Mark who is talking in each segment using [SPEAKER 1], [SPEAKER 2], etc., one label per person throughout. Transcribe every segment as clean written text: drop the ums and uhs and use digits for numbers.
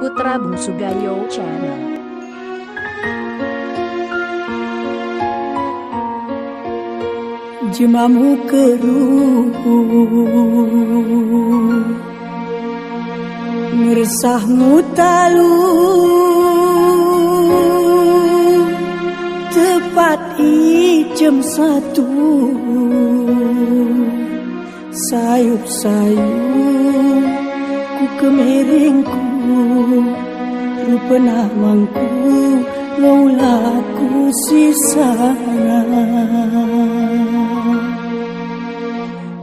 [SPEAKER 1] Putra Bungsu Gayo Channel.
[SPEAKER 2] Jemamu keruh meresahmu talu tepat jam 1 sayup-sayup ku kemeringku rupa namangku maulaku sisana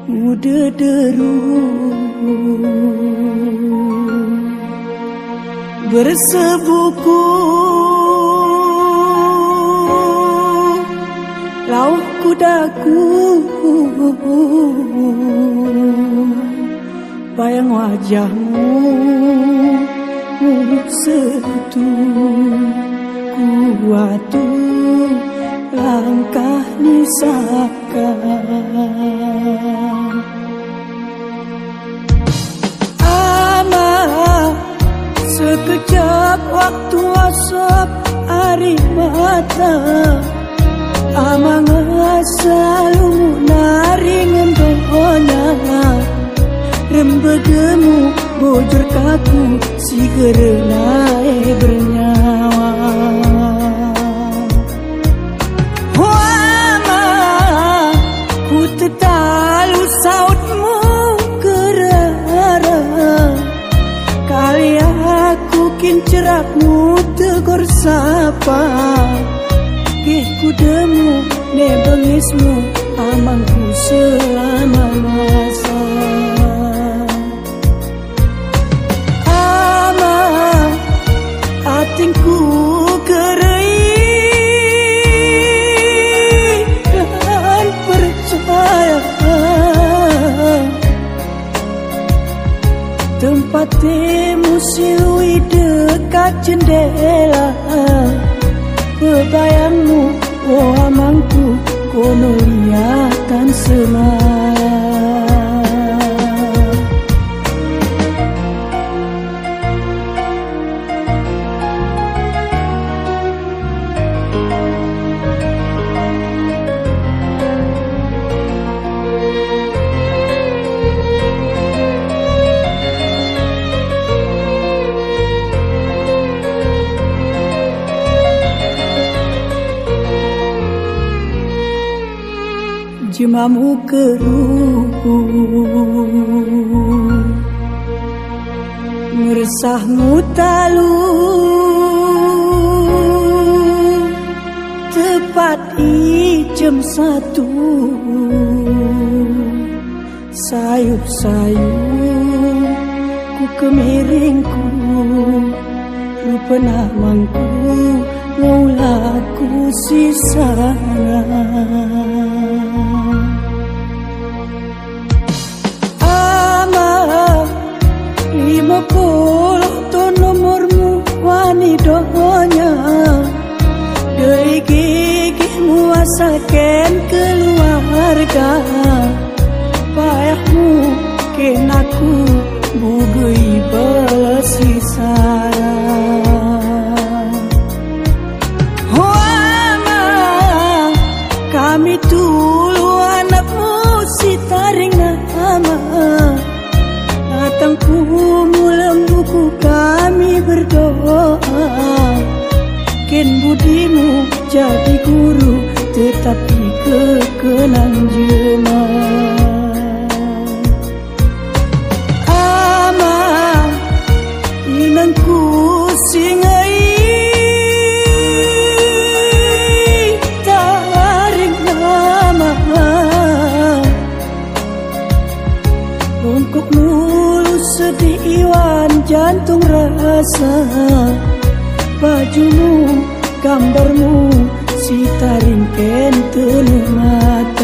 [SPEAKER 2] muda deru bersebuku lauh kudaku bayang wajahmu setu kuatu langkah nisaka sekejap waktu asap ari mata amang selalu naringan dohona rembegemu bojor kaku si gerenai bernyawa wama ku tetalu sautmu kerara kali aku kincerakmu tegur sapa gih kudemu ne bengismu amangku selama masa amang atingku kerai dan percaya tempat temu silui dekat jendela bebayangmu oh amangku kono lihatan semalam jemamu keruh meresahmu talu tepat jam 1 sayup-sayup ku kemiringku rupa namangku maulaku sisana amang 50 to nomormu wani dohonya dari gigihmu asalkan keluarga payahmu kenaku bugui belasi sarang kami tulu anakmu si taring nama datangku lembuku kami berdoa ken budimu jadi guru tetapi kekenang jema amang inangku singai rungkuk mulus sedih iwan jantung rasa bajumu gambarmu si taring ken telur mata